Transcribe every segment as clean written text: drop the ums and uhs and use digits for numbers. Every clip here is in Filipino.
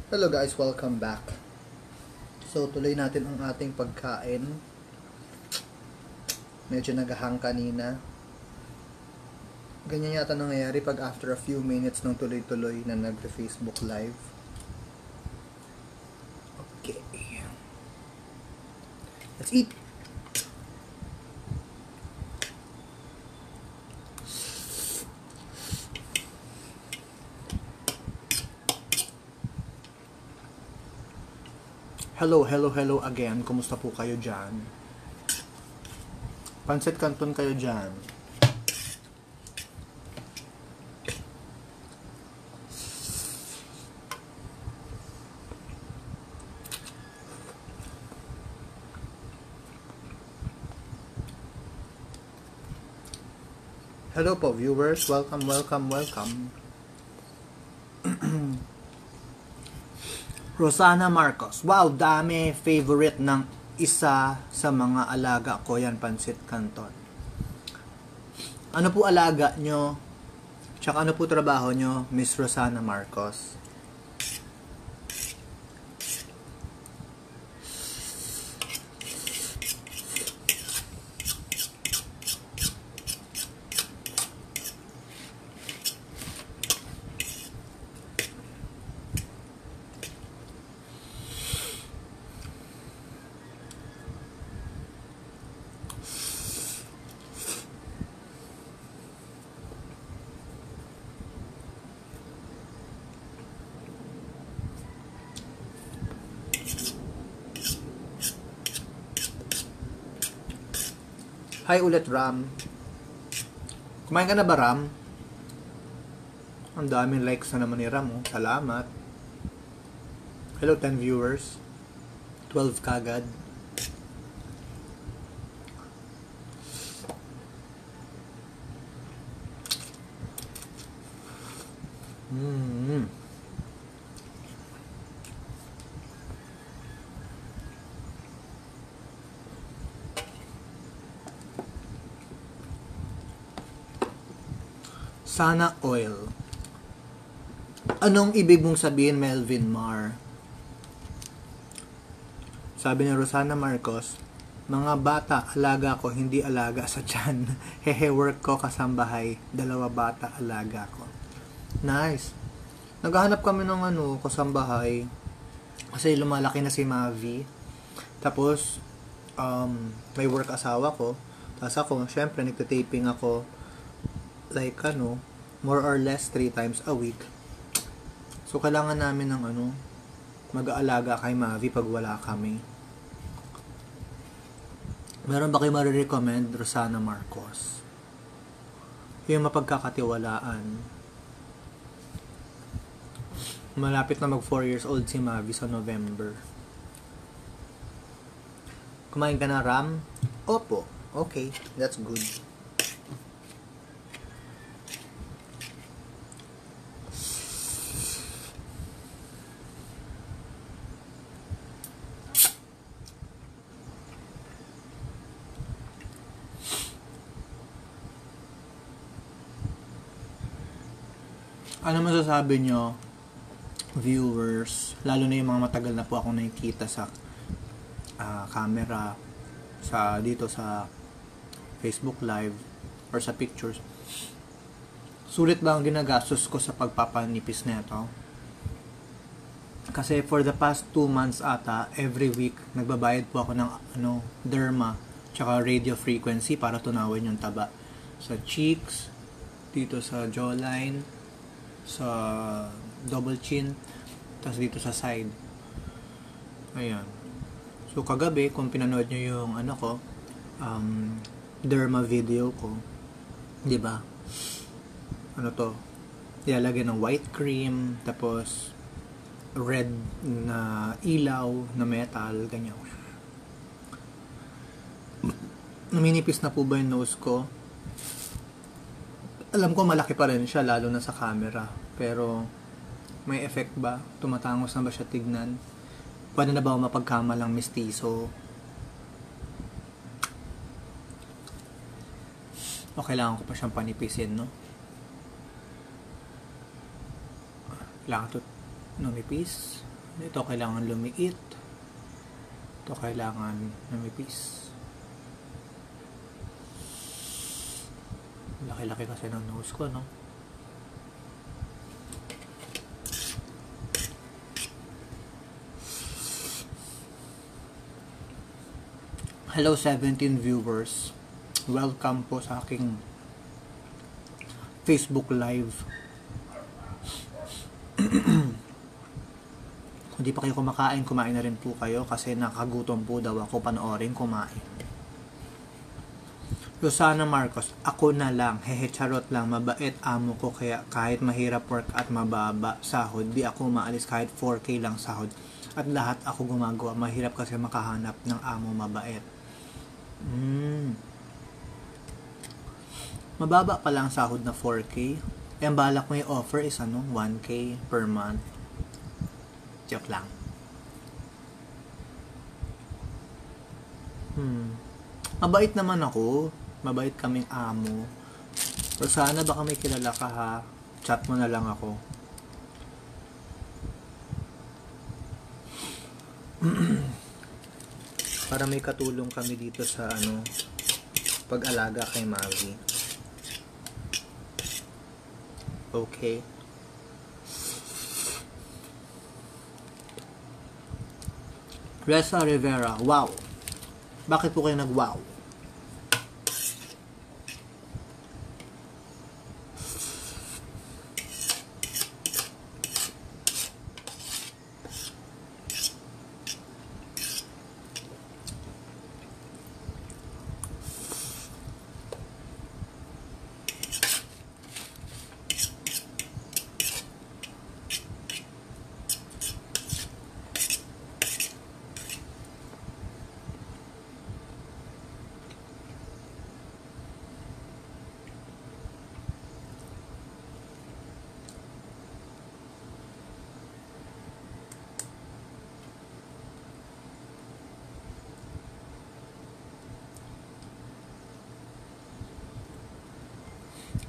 Hello guys, welcome back. So tuloy natin ang ating pagkain. Medyo nagahang kanina. Ganyan yata nangyayari pag after a few minutes ng tuloy-tuloy na nagre-Facebook live. Okay. Let's eat! Hello again. Kumusta po kayo dyan? Pancit Canton kayo dyan. Hello po viewers. Welcome. Rosana Marcos. Wow, dami favorite ng isa sa mga alaga ko yan, Pancit Canton. Ano po alaga nyo? Tsaka ano po trabaho nyo, Miss Rosana Marcos? Hi ulit, Ram. Kumain ka na ba, Ram? Ang daming likes na naman ni Ram, oh. Salamat. Hello, 10 viewers. 12 kagad. Sana oil. Anong ibig mong sabihin, Melvin Mar? Sabi ni Rosana Marcos, mga bata, alaga ko, hindi alaga sa tiyan. Hehe, work ko kasambahay, 2 bata, alaga ko. Nice. Naghahanap kami ng kasambahay. Kasi lumalaki na si Mavi. Tapos, may work asawa ko. Tapos ako, syempre, nagtataping ako like more or less 3 times a week. So kailangan namin ng mag-aalaga kay Mavi pag wala kami. Meron ba kayo marirecommend, Rosana Marcos? Yung mapagkakatiwalaan. Malapit na mag 4 years old si Mavi sa November. Kumain ka na, Ram? Opo. Okay, that's good. Ano masasabi nyo, viewers, lalo na yung mga matagal na po akong nakikita sa camera, dito sa Facebook Live or sa pictures. Sulit ba ang ginagastos ko sa pagpapanipis nito? Kasi for the past 2 months ata, every week nagbabayad po ako ng derma tsaka radio frequency para tunawin yung taba sa cheeks, dito sa jawline, sa double chin, tapos dito sa side. Ayan. So kagabi, kung pinanood nyo yung derma video ko, di ba? Ilalagay ng white cream, tapos red na ilaw na metal, ganyan. Naminipis na po ba yung nose ko? Alam ko malaki pa rin siya, lalo na sa camera. Pero, may effect ba? Tumatangos na ba siya tignan? Pwede na ba mapagkamalang mistiso? O kailangan ko pa siyang panipisin, no? Kailangan ito numipis. Ito kailangan lumiit. Ito kailangan lumipis. Laki-laki kasi ng nose ko, no? Hello 17 viewers. Welcome po sa aking Facebook Live. Kung di pa kayo kumakain, kumain na rin po kayo kasi nakagutom po daw ako panoorin kumain. Rosana Marcos, ako na lang, hehe charot lang, mabait amo ko kaya kahit mahirap work at mababa sahod, di ako maalis kahit 4K lang sahod. At lahat ako gumagawa, mahirap kasi makahanap ng amo mabait. Mababa pa lang sahod na 4K. Ang balak mo yung offer is 1K per month. Joke lang. Mabait naman ako. Mabait kaming amo. Pero sana baka may kilala ka ha. Chat mo na lang ako. Para may katulong kami dito sa pag-alaga kay Mavi. Okay. Reza Rivera, wow. Bakit po kayo nag-wow?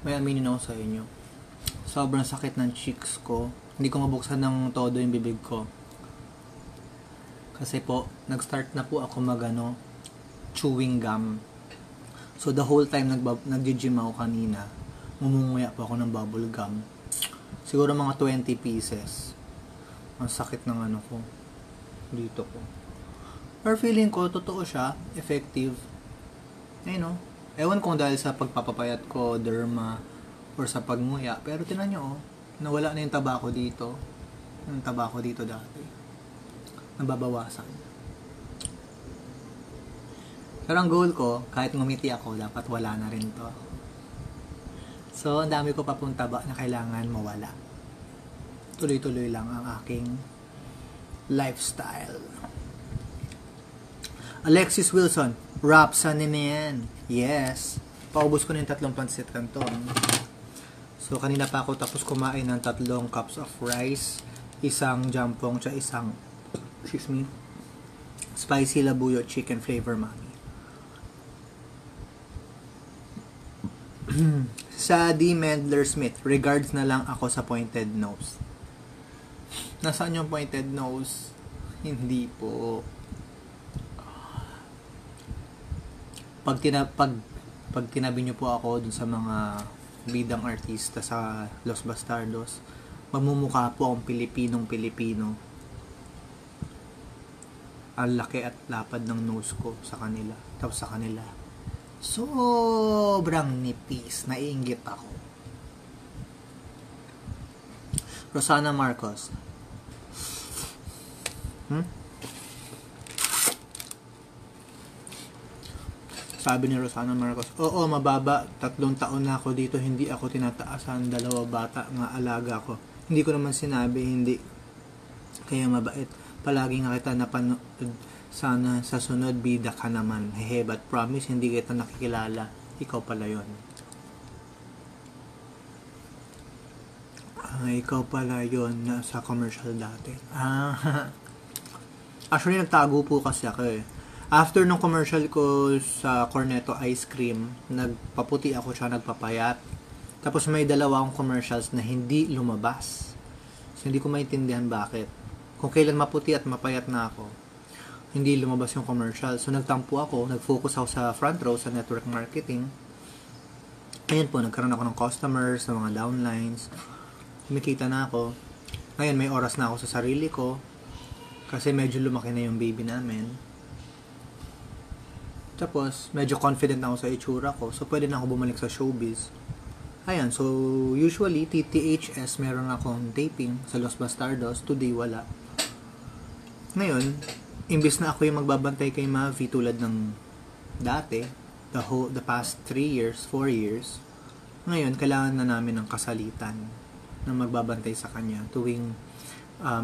May aminin ako sa inyo. Sobrang sakit ng cheeks ko. Hindi ko mabuksan ng todo yung bibig ko. Kasi po, nag-start na po ako chewing gum. So the whole time nag-gym ako kanina, mumunguya po ako ng bubble gum. Siguro mga 20 pieces. Ang sakit ng ko. Dito ko. Pero feeling ko, totoo siya. Effective. Ewan kung dahil sa pagpapapayat ko, derma, or sa pagmuya. Pero tinan nyo, nawala na yung taba ko dito. Yung taba ko dito dati. Nababawasan. Pero ang goal ko, kahit ngumiti ako, dapat wala na rin to. So, ang dami ko pa pong taba na kailangan mawala. Tuloy-tuloy lang ang aking lifestyle. Alexis Wilson, rap sa niniyan. Yes. Paubos ko na yung 3 pansit canton. So, kanina pa ako tapos kumain ng 3 cups of rice, isang jampong, tsaka isang, spicy labuyo chicken flavor mami. Sa D. Mendler Smith, regards na lang ako sa pointed nose. Nasaan yung pointed nose? Hindi po. Pag tinabi nyo po ako dun sa mga bidang artista sa Los Bastardos, mamumukha po akong Pilipinong-Pilipino. Ang laki at lapad ng nose ko sa kanila. Tapos sa kanila, sobrang nipis. Naiinggit ako. Rosana Marcos. Sabi ni Rosana Marcos, oo, mababa. 3 taon na ako dito, hindi ako tinataasan. 2 bata nga alaga ko. Hindi ko naman sinabi, hindi. Kaya mabait. Palagi nga kita napanood. Sana sa sunod, bida ka naman. Hehe, but promise, hindi kita nakikilala. Ikaw pala yun. Ikaw pala yun sa commercial dati. Actually, nagtago po kasi ako eh. After nung commercial ko sa Cornetto Ice Cream, nagpaputi ako siya, nagpapayat. Tapos may 2 akong commercials na hindi lumabas. So, hindi ko maintindihan bakit. Kung kailan maputi at mapayat na ako, hindi lumabas yung commercial. So, nagtampo ako, nag-focus ako sa front row, sa network marketing. Ayun po, nagkaroon ako ng customers, ng mga downlines. Kumikita na ako. Ngayon, may oras na ako sa sarili ko. Kasi medyo lumaki na yung baby namin. Tapos, medyo confident na ako sa itsura ko. So, pwede na ako bumalik sa showbiz. Ayan, so, usually, TTHS, meron akong taping sa Los Bastardos. Today, wala. Ngayon, imbis na ako yung magbabantay kay Mavi tulad ng dati, the past 3 years, 4 years, ngayon, kailangan na namin ng kasalitan na magbabantay sa kanya tuwing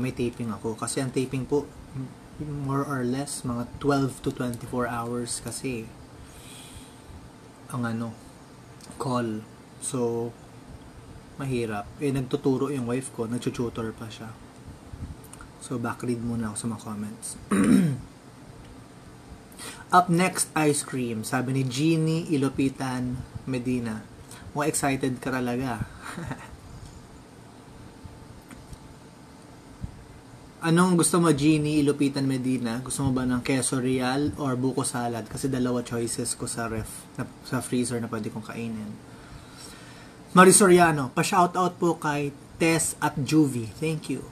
may taping ako. Kasi ang taping po, more or less, mga 12 to 24 hours kasi ang call. So, mahirap. Nagtuturo yung wife ko, nagtututor pa siya. So, backread muna ako sa mga comments. Up next, ice cream. Sabi ni Jeannie Ilopitan Medina. Mukhang excited ka talaga. Anong gusto mo, Jeannie Ilopitan Medina? Gusto mo ba ng queso real or buko salad? Kasi dalawa choices ko sa sa freezer na pwede kong kainin. Marisoriano, pa-shoutout po kay Tess at Juvie. Thank you.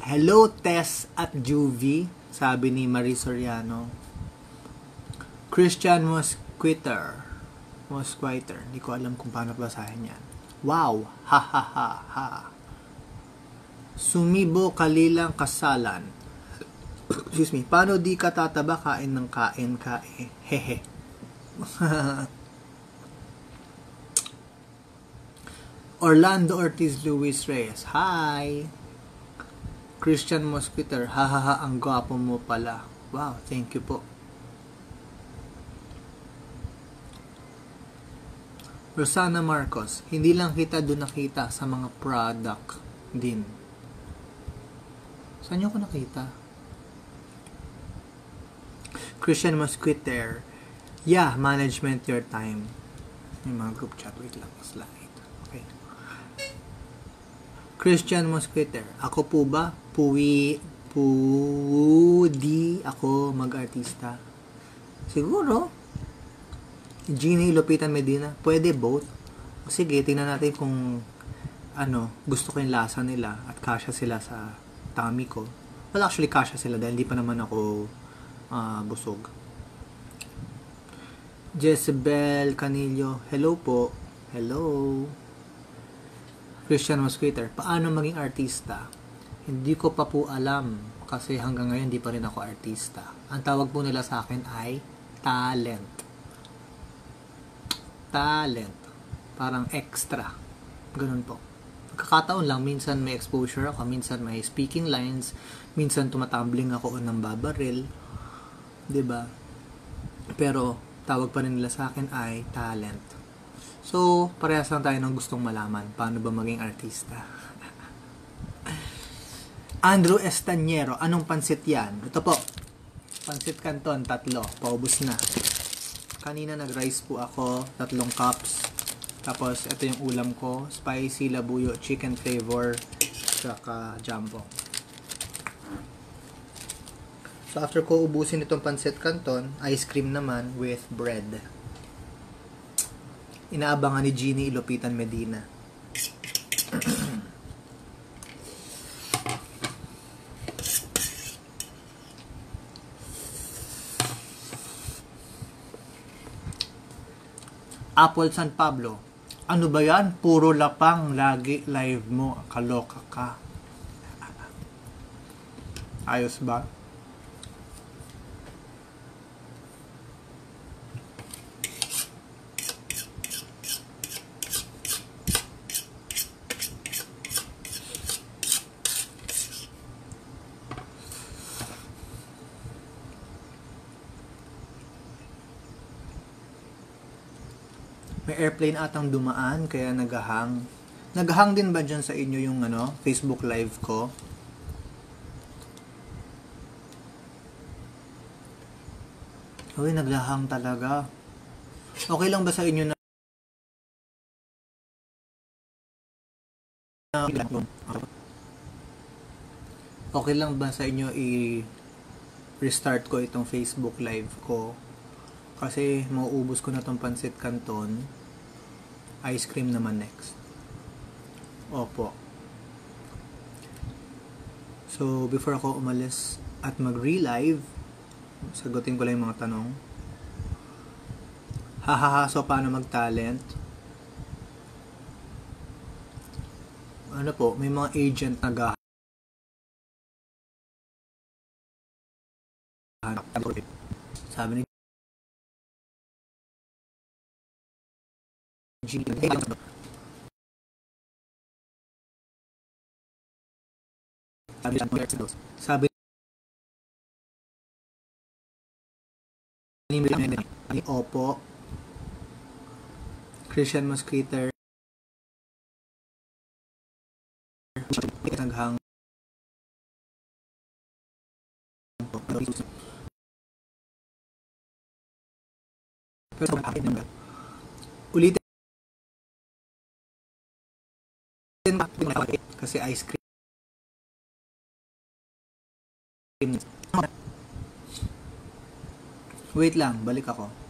Hello, Tess at Juvie, sabi ni Marisoriano. Christian Mosquiter. Hindi ko alam kung paano basahin yan. Wow! Ha ha ha ha. Sumibo kalilang kasalan. Excuse me. Paano di ka tataba kain ng kain kae? Hehe. Orlando Ortiz Luis Reyes. Hi! Christian Mosquiter, hahaha, ang gwapo mo pala. Wow, thank you po. Rosana Marcos, hindi lang kita doon nakita sa mga product din. Saan niyo ko nakita? Christian Mosquiter, yeah, management your time. May mga group chat, wait lang, slide. Okay. Christian Mosquiter, ako po ba? Pudi ako mag-artista. Siguro. Jeannie Lopitan Medina, pwede both. Sige, tingnan natin kung gusto ko yung lasa nila at kasya sila sa tummy ko. Well, actually, kasya sila dahil hindi pa naman ako busog. Jezebel Canillo, hello po. Hello. Christian Mosquiter, paano maging artista? Hindi ko pa po alam kasi hanggang ngayon hindi pa rin ako artista. Ang tawag po nila sa akin ay talent. Talent. Parang extra. Ganun po. Kakataon lang, minsan may exposure ako, minsan may speaking lines, minsan tumatumbling ako ng babaril. 'Di ba? Pero tawag pa rin nila sa akin ay talent. So, parehas lang tayo ng gustong malaman paano ba maging artista. Andrew Estañero, anong pansit yan? Ito po, pansit canton, 3, paubos na. Kanina nag-rice po ako, 3 cups. Tapos, ito yung ulam ko, spicy labuyo, chicken flavor, saka jumbo. So, after ko ubusin itong pansit canton, ice cream naman with bread. Inaabangan ni Jeannie Ilopitan Medina. Apple San Pablo. Ano ba yan? Puro lapang lagi live mo. Kaloka ka. Ayos ba? May airplane atang dumaan, kaya naghahang. Naghahang din ba dyan sa inyo yung Facebook live ko? Uy, naghahang talaga. Okay lang ba sa inyo na Okay lang ba sa inyo i-restart ko itong Facebook live ko? Kasi mauubos ko na tong pancit canton. Ice cream naman next. Opo. So, before ako umalis at mag-relive, sagutin ko lang yung mga tanong. Hahaha, so paano mag-talent? Ano po, may mga agent na sabi ni G. Sabi ni Opo, Christian Mosquiter, naghang pero ulitin kasi ice cream. Wait lang, balik ako.